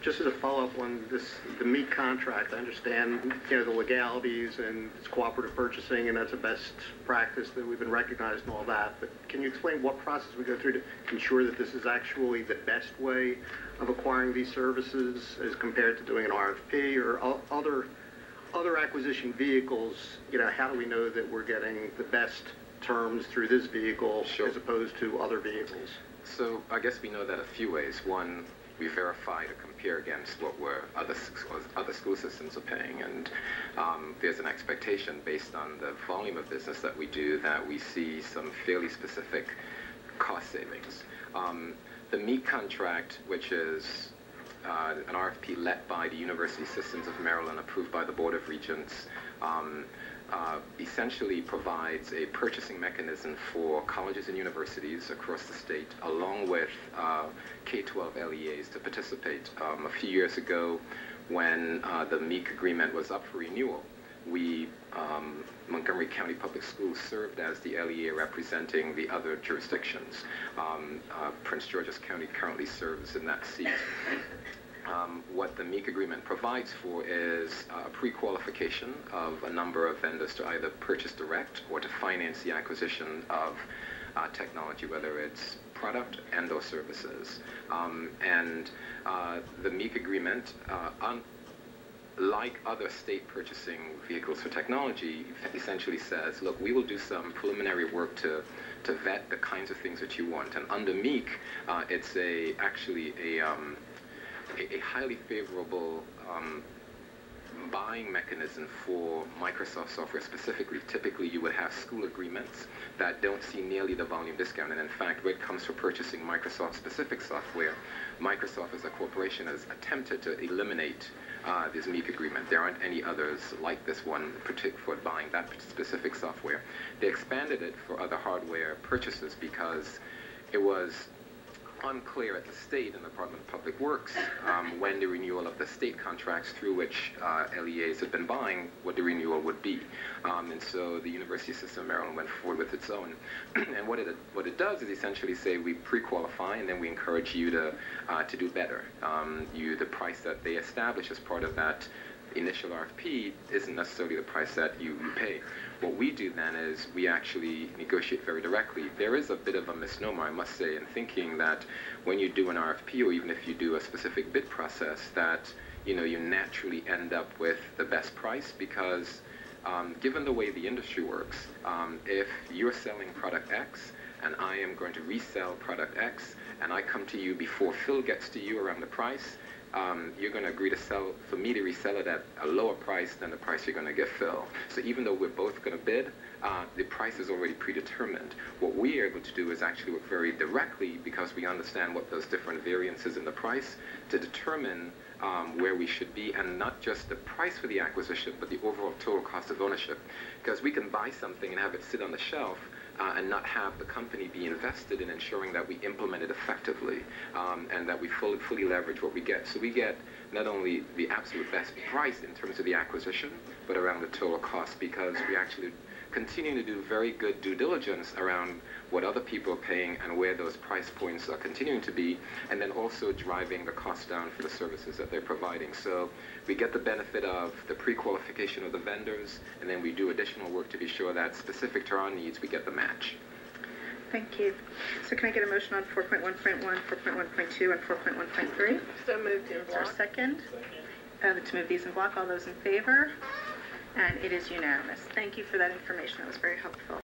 Just as a follow-up on this, the meat contract, I understand, the legalities and it's cooperative purchasing, and that's a best practice that we've been recognized and all that. But can you explain what process we go through to ensure that this is actually the best way of acquiring these services as compared to doing an RFP or other acquisition vehicles? How do we know that we're getting the best terms through this vehicle as opposed to other vehicles? So I guess we know that a few ways. One, we verify to compare against what other school systems are paying, and there's an expectation based on the volume of business that we do that we see some fairly specific cost savings. The MEAT contract, which is an RFP led by the University Systems of Maryland, approved by the Board of Regents, essentially provides a purchasing mechanism for colleges and universities across the state, along with K-12 LEAs to participate. A few years ago, when the MEAC agreement was up for renewal, we, Montgomery County Public Schools, served as the LEA representing the other jurisdictions. Prince George's County currently serves in that seat. What the MEAC agreement provides for is pre-qualification of a number of vendors to either purchase direct or to finance the acquisition of technology, whether it's product and or services. The MEAC agreement, like other state purchasing vehicles for technology, essentially says, look, we will do some preliminary work to vet the kinds of things that you want. And under MEAC, it's actually a highly favorable buying mechanism for Microsoft software specifically. Typically, you would have school agreements that don't see nearly the volume discount. And in fact, when it comes to purchasing Microsoft-specific software, Microsoft as a corporation has attempted to eliminate this MEAC agreement. There aren't any others like this one for buying that specific software. They expanded it for other hardware purchases because it was unclear at the state and the Department of Public Works when the renewal of the state contracts through which LEAs had been buying, what the renewal would be. And so the University System of Maryland went forward with its own. And what it does is essentially say we pre-qualify and then we encourage you to do better. The price that they establish as part of that initial RFP isn't necessarily the price that you pay. What we do then is we actually negotiate very directly. There is a bit of a misnomer, I must say, in thinking that when you do an RFP, or even if you do a specific bid process, that you naturally end up with the best price, because given the way the industry works, if you're selling product X and I am going to resell product X, and I come to you before Phil gets to you around the price, you're going to agree for me to resell it at a lower price than the price you're going to give Phil. So even though we're both going to bid, the price is already predetermined. What we are able to do is actually work very directly, because we understand what those different variances in the price, to determine where we should be, and not just the price for the acquisition, but the overall total cost of ownership. Because we can buy something and have it sit on the shelf, and not have the company be invested in ensuring that we implement it effectively, and that we fully leverage what we get. So we get not only the absolute best price in terms of the acquisition, but around the total cost, because we actually continue to do very good due diligence around what other people are paying and where those price points are continuing to be, and then also driving the cost down for the services that they're providing. So we get the benefit of the pre-qualification of the vendors, and then we do additional work to be sure that specific to our needs, we get the match. Thank you. So can I get a motion on 4.1.1, 4.1.2, and 4.1.3? So moved in block. Is there a second? To move these in block. All those in favor? And it is unanimous. Thank you for that information. That was very helpful.